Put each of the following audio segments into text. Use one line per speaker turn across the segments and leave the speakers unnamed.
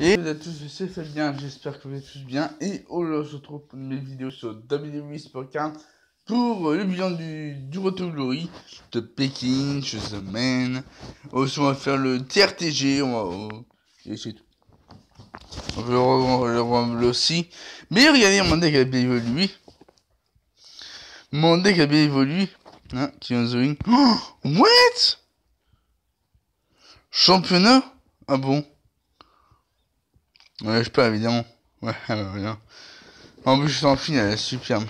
Et vous êtes tous, c'est Fabien, j'espère que vous êtes tous bien. Et aujourd'hui, on se retrouve pour mes vidéos sur WWE Sport pour le bilan du Retour Glory de Pékin, chez The Man. Aussi, on va faire le TRTG, et c'est tout. On va le remettre aussi. Mais regardez, mon deck a bien évolué. Mon deck a bien évolué. Hein, qui vient de oh, what? Championnat? Ah bon? Ouais, je sais pas, évidemment. Ouais, bah, bien. En plus, je suis en finale, elle est superbe.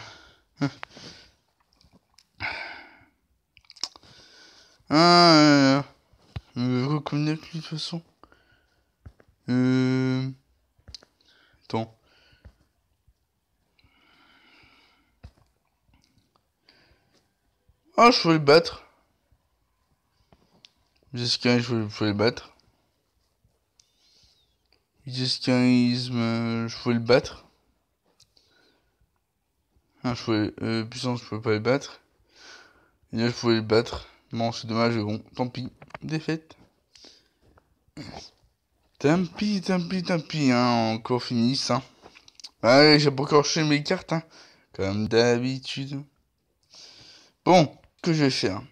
Ah, comme de toute façon. Attends. Ah, je peux le battre. Jusqu'à je peux le battre. Jusqu'aisme, je peux le battre. Ah, je pouvais, puissance, je peux pas le battre. Et là, je pouvais le battre. Bon, c'est dommage, bon, tant pis. Défaite. Tant pis, hein, encore fini, ça. Allez, j'ai pas encore acheté mes cartes, hein. Comme d'habitude. Bon, que je vais faire?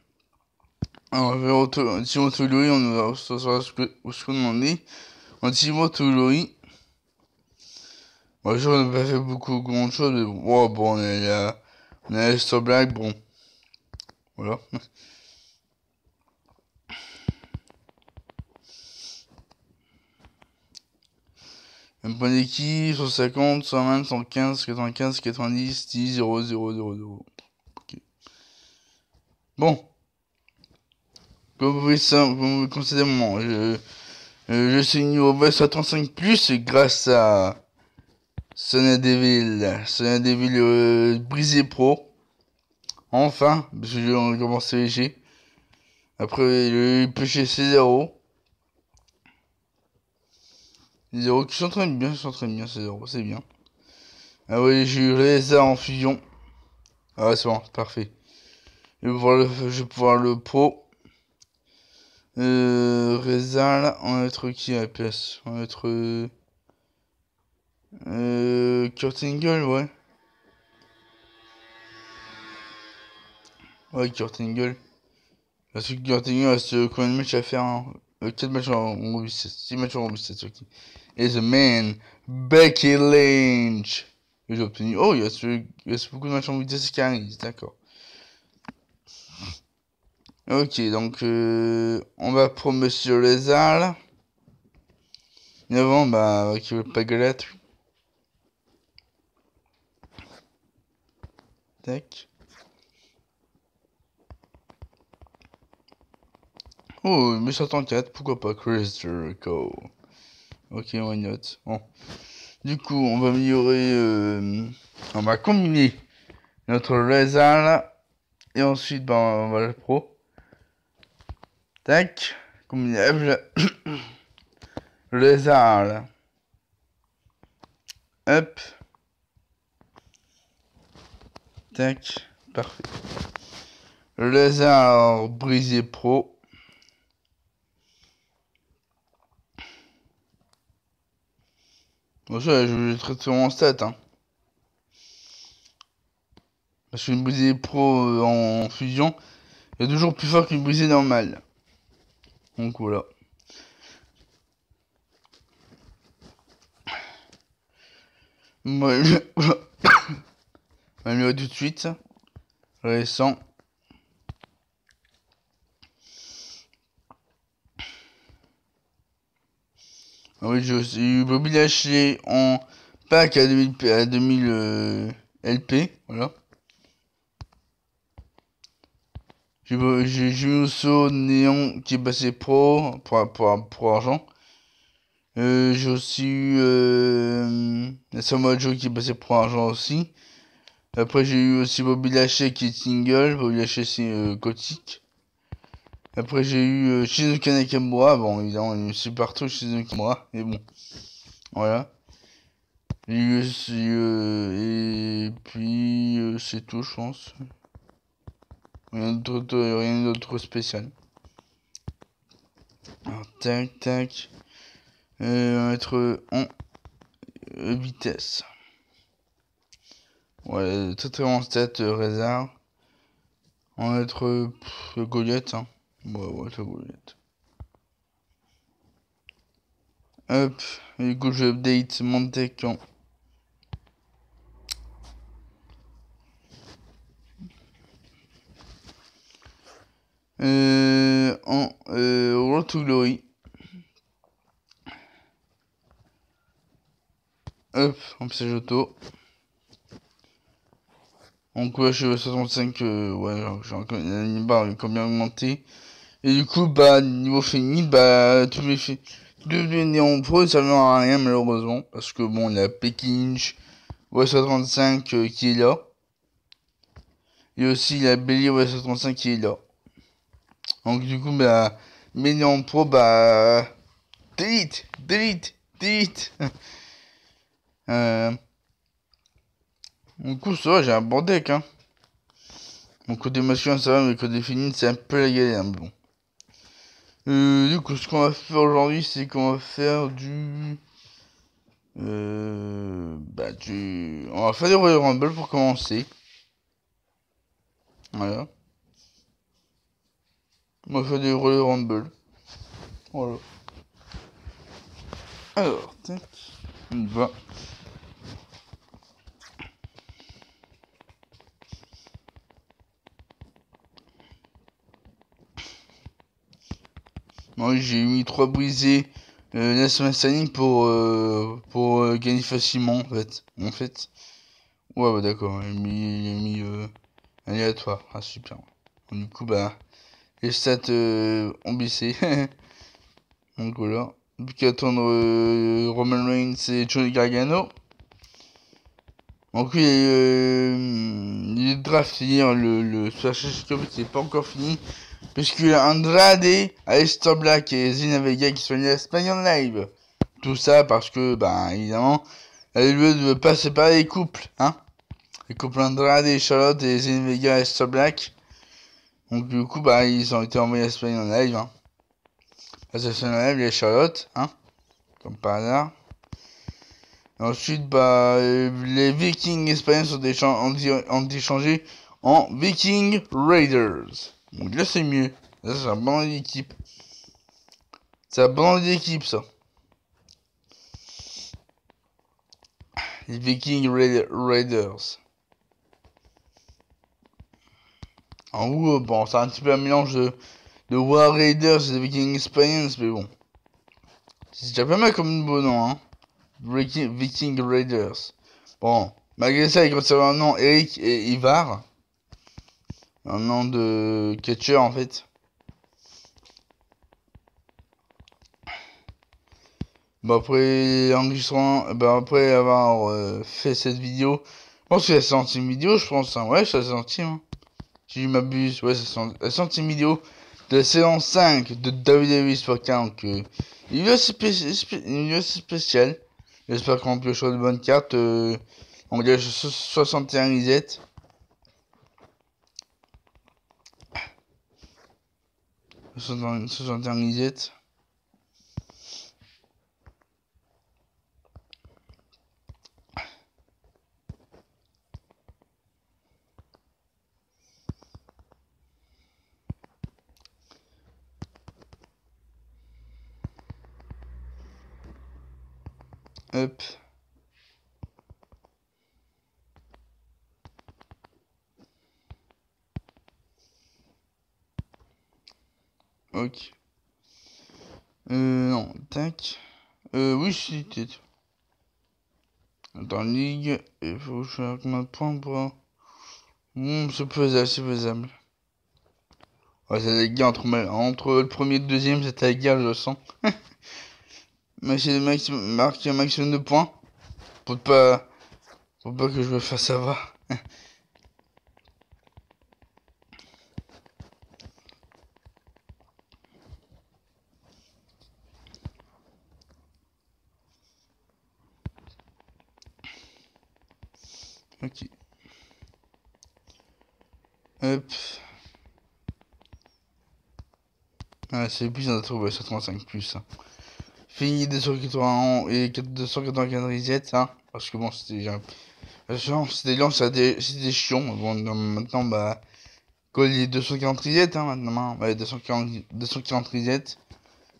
Alors, on va faire Team Autolori, on va savoir ce qu'on en est. En Team Autolori. Moi, on n'a pas fait beaucoup de choses, mais bon, on est là. On est sur Black, bon. Voilà. Un point d'équipe, 150, 120, 115, 95, 90, 10, 0, 0, 0, 0. Ok. Bon. Comme vous pouvez constater, je suis niveau 35+, grâce à Sonia Deville. Sonia Deville brisé pro. Enfin, parce que on commence léger. Après, le pêcher C0. 0 qui s'entraîne bien, C0, c'est bien. Ah oui, j'ai eu Reza en fusion. Ah, c'est bon, parfait. Je vais pouvoir le pro. Reza, là, on va être qui à la place? On va être. Kurt Angle, ouais. Ouais, Kurt Angle. Parce que Kurt Angle reste combien de matchs à faire, hein? 4 matchs en robustesse, 6 matchs en robustesse, ok. Et The Man, Becky Lynch. Et j'ai obtenu. Oh, il reste beaucoup de matchs en robustesse qui arrivent, d'accord. Ok, donc on va pour Monsieur Lézard. Et avant, bah, qui veut pas galette. Tac. Oh, 1054, pourquoi pas Chris Jericho. Ok, why not. Bon. Du coup, on va améliorer. On va combiner notre Lézard. Et ensuite, bah, on va le pro. Tac. Combinable. Lézard. Hop. Tac. Parfait. Lézard brisé pro. Bon, ça, je vais traiter mon stat, hein. Parce qu'une brisée pro en fusion est toujours plus fort qu'une brisée normale. Donc voilà. Moi, je vais améliorer tout de suite. Récent. Ah oui, j'ai eu Bobby Lashley en pack à 2000 LP. Voilà. J'ai Jimmy Uso Néon qui est passé pro pour argent. J'ai aussi eu Samoa Joe qui est passé pour argent aussi. Après j'ai eu aussi Bobby Lashley qui est single. Bobby Lashley c'est gothique. Après j'ai eu Shizuka Nakamura. Bon évidemment il est partout Shizuka Nakamura. Mais bon. Voilà. J'ai eu aussi et puis c'est tout je pense. Rien d'autre spécial. Alors tac tac. On va être en vitesse. Ouais, très très bon stat, réserve. On va être Goliath, hein. Ouais, c'est Goliath. Hop, et du coup je update mon tech en... Road to Glory. Hop, en passage auto. Donc ouais, je suis à 65, ouais, j'ai encore une barre combien augmenté. Et du coup, bah, niveau fini, bah, tous les néons pro, ça ne sert à rien malheureusement. Parce que bon, il y a Pekinch, OS35 qui est là. Et aussi, il y a Belly OS35 qui est là. Donc du coup, bah, mes néons pro, bah, delete. Du coup, ça va, j'ai un bon deck, hein. Mon côté masculin, ça va, mais côté féminin, c'est un peu la galère, mais bon. Du coup, ce qu'on va faire aujourd'hui, c'est qu'on va faire du... On va faire des Royal Rumble pour commencer. Voilà. On va faire des Royal Rumble. Voilà. Alors, tac. On y va. Moi, j'ai mis 3 brisés la semaine standing pour gagner facilement, en fait. Ouais, bah d'accord. Il a mis aléatoire. Ah, super. Du coup, bah, les stats ont baissé. Donc voilà. Plus qu'à attendre Roman Reigns et Johnny Gargano. Donc oui, il est draft, c'est-à-dire le Smash Cup qui n'est pas encore fini. Puisqu'il y a Andrade, Aleister Black et Zelina Vega qui sont venus à Espagnol Live. Tout ça parce que, bah, évidemment, la WWE ne veut pas séparer les couples, hein. Les couples Andrade et Charlotte et Zelina Vega et Aleister Black. Donc du coup, bah, ils ont été envoyés à Espagnol Live, hein. À Espagnol Live, il y a Charlotte, hein. Comme par hasard. Ensuite, bah, les Vikings espagnols ont échangé en Viking Raiders. Donc là, c'est mieux. Là, c'est un bon d'équipe. C'est un bon d'équipe, ça. Les Viking Raiders. En gros, bon, c'est un petit peu un mélange de War Raiders et de Viking Experience, mais bon. C'est déjà pas mal comme beau nom, hein. Viking Raiders. Bon, malgré ça, ils conservent un nom Eric et Ivar. Un nom de catcher, en fait. Bah après bah après avoir fait cette vidéo, je pense que c'est la centième vidéo, je pense, hein. Ouais, c'est la centième, hein. Si je m'abuse, ouais, c'est la centième vidéo de la saison 5 de WWE Sports. Donc, une vidéo assez spéciale. J'espère qu'on peut choisir de bonnes cartes. On va dire 61 reset. 61 reset. Hop. Ok. Non, tac. Oui, si, peut-être. Dans Ligue, il faut que je fasse combien de points pour... c'est faisable, c'est faisable. Ouais, c'est la guerre entre le premier et le deuxième, c'était la guerre, je le sens. Mais c'est marquer un maximum de points. Pour pas, pour pas que je me fasse avoir. Ok. Hop. Ah, c'est plus, on a trouvé 135 plus. Hein. fait 280 et 294 resets, hein, parce que bon, c'était lent, c'était chiant. Bon, maintenant, bah, colle les 240 resets, hein, maintenant, ouais, 240 resets.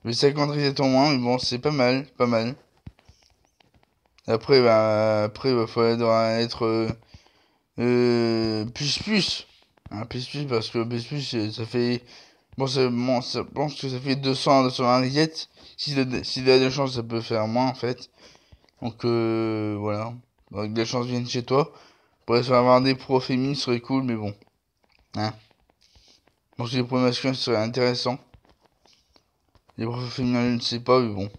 Mais 50 resets en moins, mais bon, c'est pas mal, pas mal. Après, bah, faudra être plus. Hein, plus, parce que plus, ça fait. Bon, je pense que ça fait 200 à 220 resets. S'il a de la chance, ça peut faire moins, en fait. Donc, voilà. Donc, des chances viennent chez toi. Pour avoir des pros féminines, ce serait cool, mais bon. Hein. Bon, si les pros masculins, ce serait intéressant. Les pros féminins, je ne sais pas, mais bon.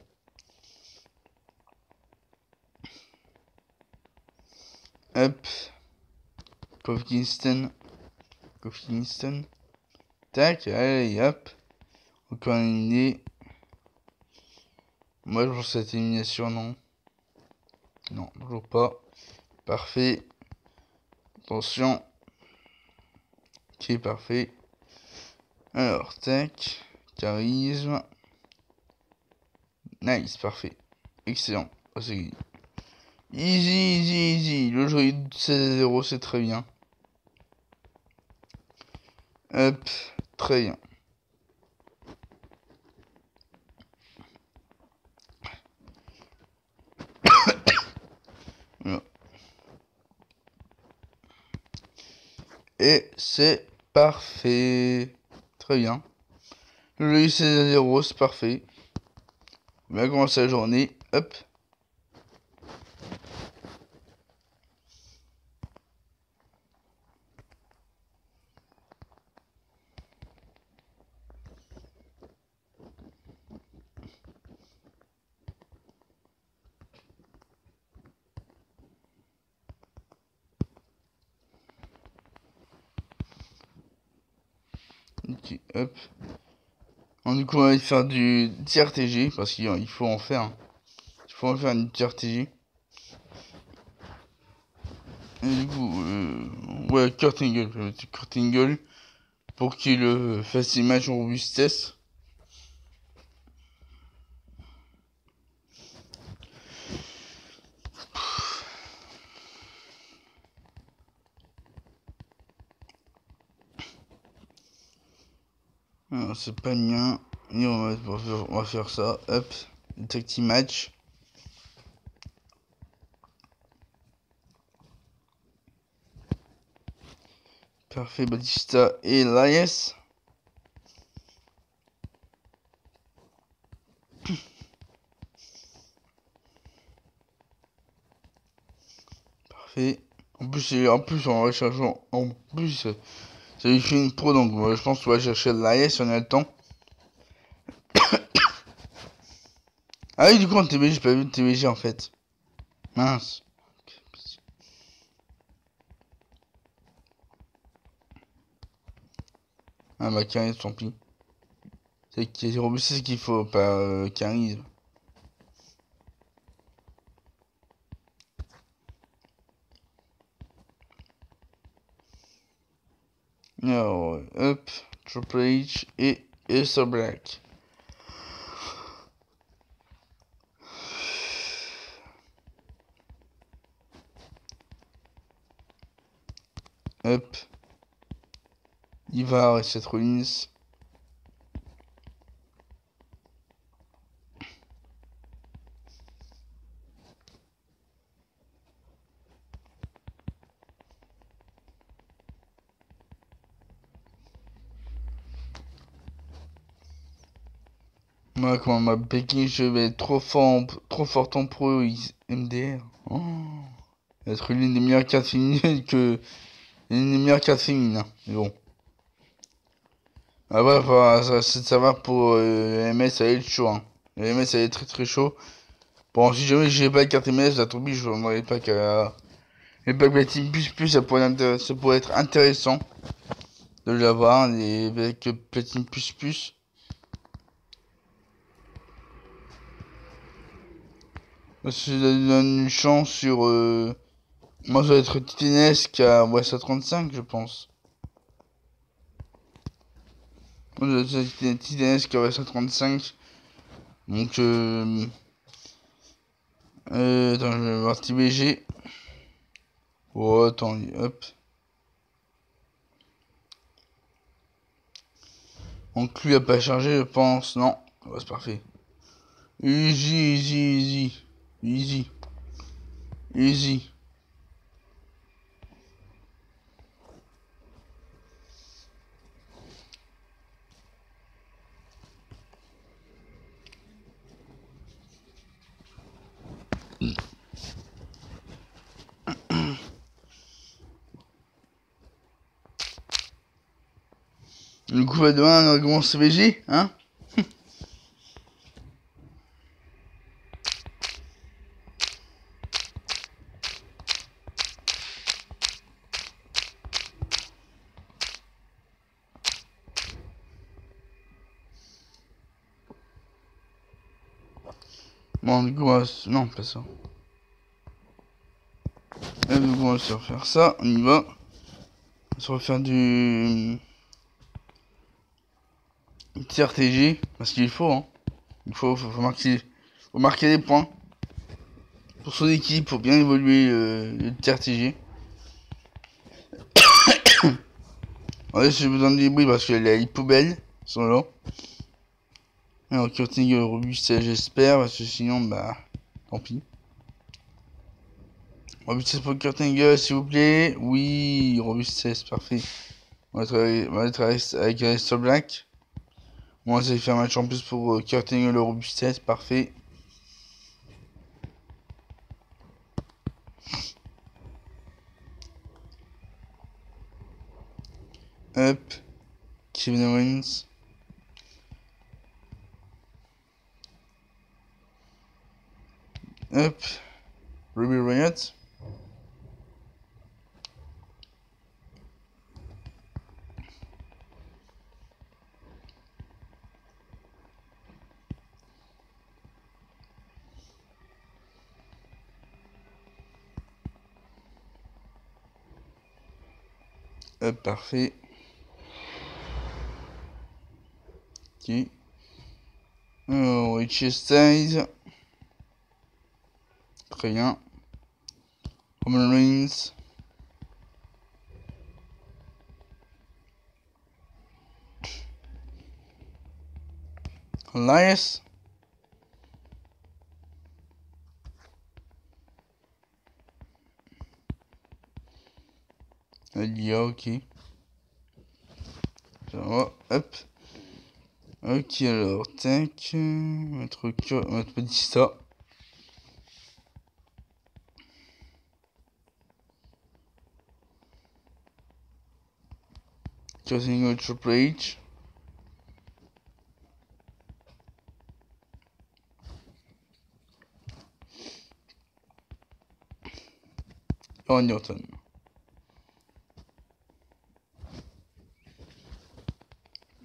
Hop. Kofi Kingston. Tac, allez, hop. Encore éliminé. Moi, je pense que cette élimination, non. Non, toujours pas. Parfait. Attention. Ok, parfait. Alors, tac. Charisme. Nice, parfait. Excellent. Oh, c'est easy, easy. Le jeu est 16-0, c'est très bien. Hop, très bien. Voilà. Et c'est parfait. Très bien. Le jeu est 16-0, c'est parfait. On va commencer la journée. Hop. Ok, hop. Donc, du coup, on va faire du TRTG, parce qu'il faut en faire. Hein. Il faut en faire une TRTG. Et du coup, ouais, Kurt Angle. Je vais mettre Kurt Angle pour qu'il fasse des matchs en robustesse. Alors, c'est pas le mien. Et on va faire ça. Hop. Tag team match. Parfait, Batista et Elias. Parfait. En plus, en recherchant. En plus, ça lui fait une pro, donc je pense qu'on va chercher Elias si on a le temps. Ah oui, du coup, en TBG, j'ai pas vu de TBG en fait. Mince. Ah bah, charisme, tant pis. C'est robuste, c'est ce qu'il faut, pas charisme. Alors, hop, Triple H et Aleister Black. Hop. Ivar et Seth Rollins. Moi, comment ma Becky, je vais être trop fort en pro MDR. Oh. Être l'une des meilleures cartes féminines que. L'une des meilleures cartes féminines. Mais bon. Ah ouais, ça va pour MS, ça va être chaud. Hein. Le MS, ça va être très très chaud. Bon, si jamais j'ai pas de carte MS, la tombée, je n'aurai pas qu'à. Les packs Platine plus, ça pourrait être intéressant de l'avoir. Les packs Platine plus. Ça donne une chance sur. Moi, ça va être Titanesque à ouais, 35, je pense. Moi, ça va être Titanesque à ouais, 35. Donc, attends, je vais voir TBG. Oh, attends, hop. Donc, lui a pas chargé, je pense. Non, ouais, c'est parfait. Easy, easy, easy. Easy. Easy. Du coup, va demain, un argument CBG, hein? Bon, du coup, non, pas ça. Et du coup, on va se refaire ça, on y va. On va se refaire du TRTG, parce qu'il faut, hein. Faut marquer des points. Pour son équipe, pour bien évoluer le TRTG. Ouais, j'ai besoin de débris parce que les poubelles sont là. Alors, Curting robustesse, j'espère, parce que sinon, bah, tant pis. Robustesse pour Curting, s'il vous plaît. Oui, robustesse, parfait. On va travailler avec Rest Black. Moi, ça va faire un match en plus pour Curting le robustesse, parfait. Up. Kevin Owens. Up. Ruby Riot. Up, parfait. Ok. Alors, Richie Styles. Très bien. Roman Reigns. Elias. Alia, ok. Ça va, hop. Ok, alors, tac. Mettre Batista. Crossing Triple H. Aaron Newton.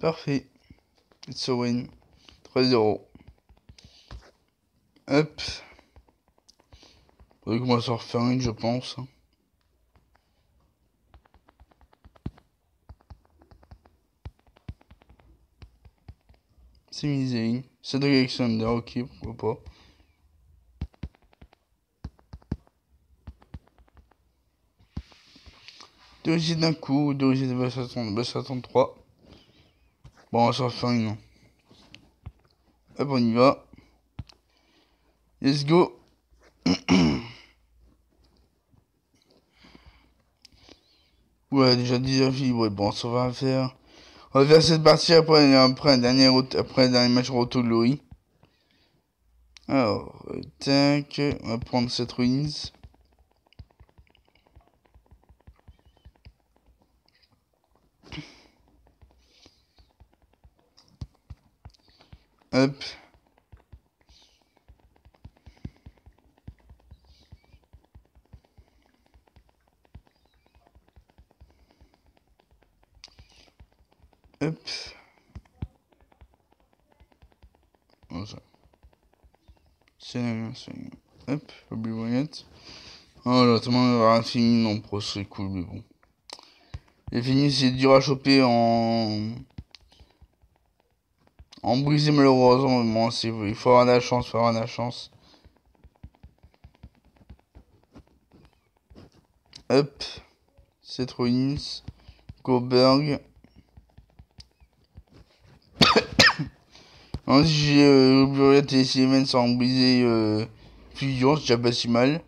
Parfait. It's a win. 3-0. Hop. Faudrait qu'on va s'en refaire une, je pense. C'est misé. Cedric Alexander, ok, pourquoi pas. Deux aussi d'un coup, deux aussi de basse attendre 3. Bon, on va s'en refaire une. Hop, on y va. Let's go. Ouais, déjà 10 filles, ouais, bon, ça va faire. On va faire cette partie après un dernier match Roto Glory. Alors, tac, on va prendre cette ruins. Hop. Hop. Oh, ça. C'est... Hop, Bobby Wyatt. Oh là, tout le monde aura fini, non, pro, c'est cool, mais bon. Et fini, c'est dur à choper en En brisé, malheureusement, bon, il faut avoir de la chance, faut avoir de la chance. Hop. Citroïns. Coburg. Ensuite, j'ai Buriat et Siemens en brisé fusion, c'est déjà pas si mal.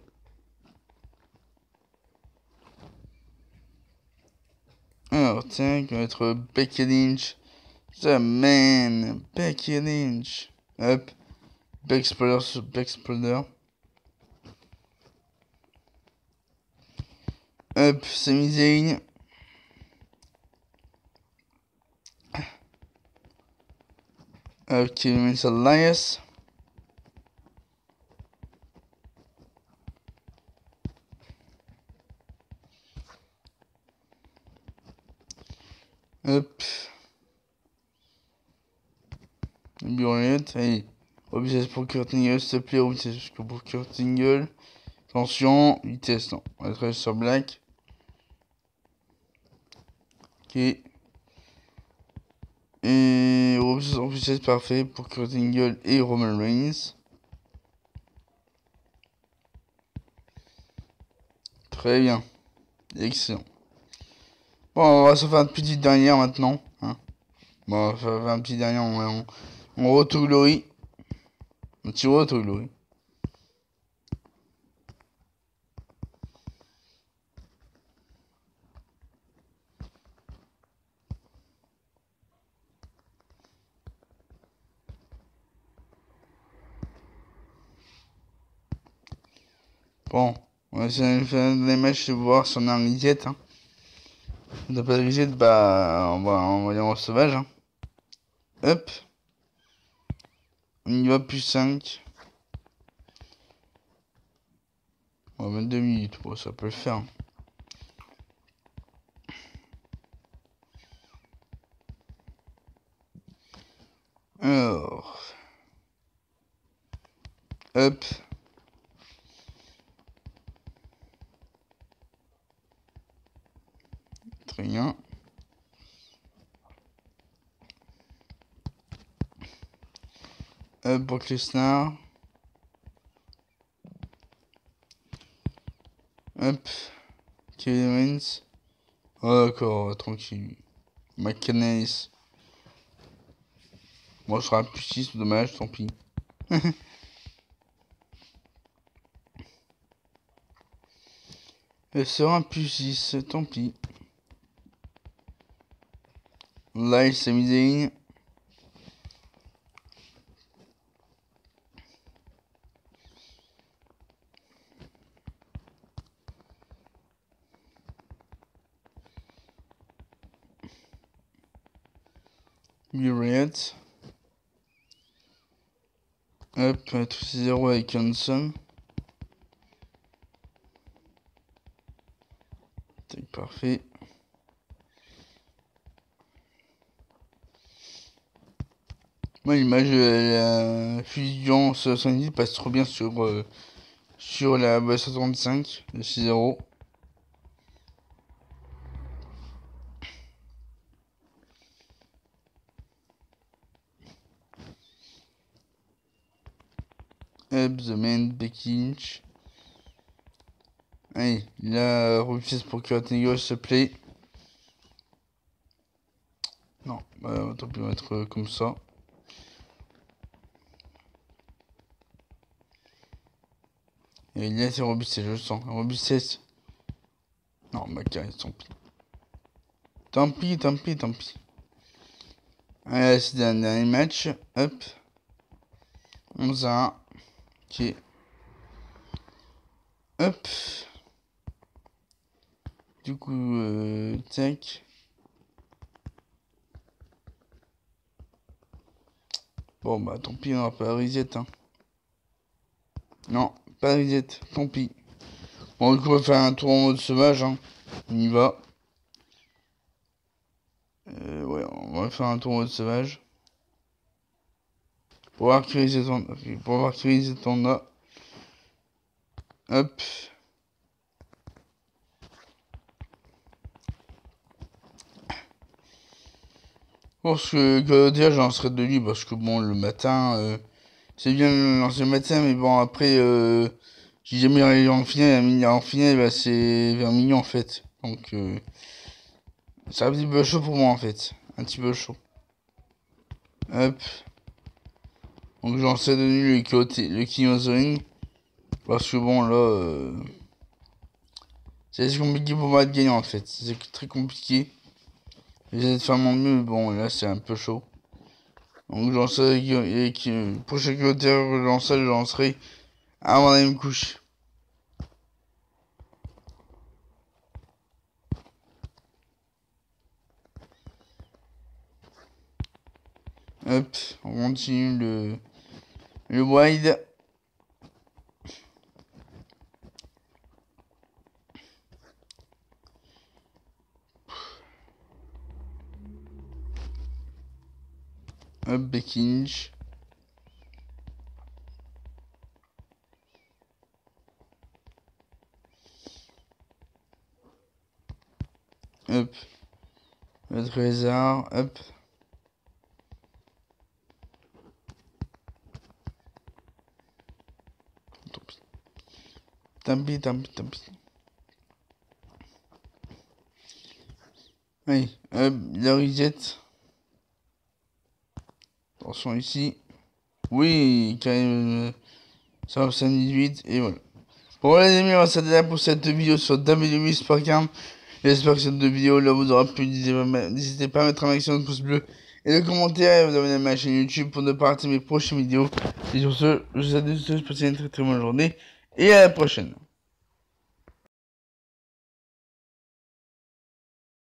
Alors, tiens, on va mettre Becky Lynch. The man, Becky Lynch. Hop. Backsploder. Hop, Sami Zayn. Kevin Elias. Hop. Buriat. Allez. Obsess pour Kurt Angle, s'il te plaît. Obsess pour Kurt Angle. Attention. Vitesse, non. On va travailler sur Black. Ok. Et Obsess parfait pour Kurt Angle et Roman Reigns. Très bien. Excellent. Bon, on va se faire une petite dernière maintenant. Hein. Bon, on va faire un petit dernier. On retourne Glory. Un petit retour Glory. Bon, on va essayer de faire des matchs de voir si on a un reset. Hein. Si on n'a pas de reset, bah on va aller en sauvage. Hein. Hop. On y va plus 5. On va mettre 2 minutes. Bon, ça peut le faire. Alors. Hop. Très bien. Hop, Brock Lesnar. Hop. Kevin Owens. Oh, d'accord, tranquille. McKenna. Moi, je serai à plus 6, dommage, tant pis. Elle sera un plus 6, tant pis. Là, il s'est mis. Buriat. Hop, tout 0 avec Hanson. C'est parfait. Moi, l'image de la fusion 70 passe trop bien sur la base 65 de 6-0. Up the man, Becky Lynch. Allez, la reprise pour Kurt Angle, s'il te plaît. Non, bah, tant pis, on va mettre comme ça. Et là, c'est robusté, je le sens. Robusté. Non, bah, carré, tant pis. Tant pis, tant pis, tant pis. Allez, c'est un dernier match. Hop. 11-1. Ok. Hop. Du coup, tac. Bon, bah, tant pis, on va pas reset, hein. Non, pas reset, tant pis. Bon, du coup, on va faire un tour en mode sauvage, hein. On y va. Ouais, on va faire un tour en mode sauvage. Pour voir qui reset on a. Hop. Parce que déjà j'en serais de nuit parce que bon le matin c'est bien de lancer le matin mais bon après si jamais en finale bah, c'est vers minuit en fait. Donc c'est un petit peu chaud pour moi en fait. Un petit peu chaud. Hop. Donc j'en sais de nuit le Kinyozoing. Parce que bon là c'est compliqué pour moi de gagner en fait. C'est très compliqué. J'essaie de faire mon mieux mais bon là c'est un peu chaud. Donc j'en sais prochain côté je lancerai avant d'aller me coucher. Hop, on continue le wide. Hop, Bekinch. Hop. Le trésor. Hop. Tant pis. Allez, hop, la reset. Attention ici. Oui, quand même. Ça va 18 et voilà. Bon les amis, on va s'arrêter là pour cette vidéo sur WWE Sportcam. J'espère que cette vidéo là vous aura plu. N'hésitez pas à mettre un maximum de pouces bleus et de commentaires et vous abonner à ma chaîne YouTube pour ne pas rater mes prochaines vidéos. Et sur ce, je vous souhaite de passer une très bonne journée et à la prochaine.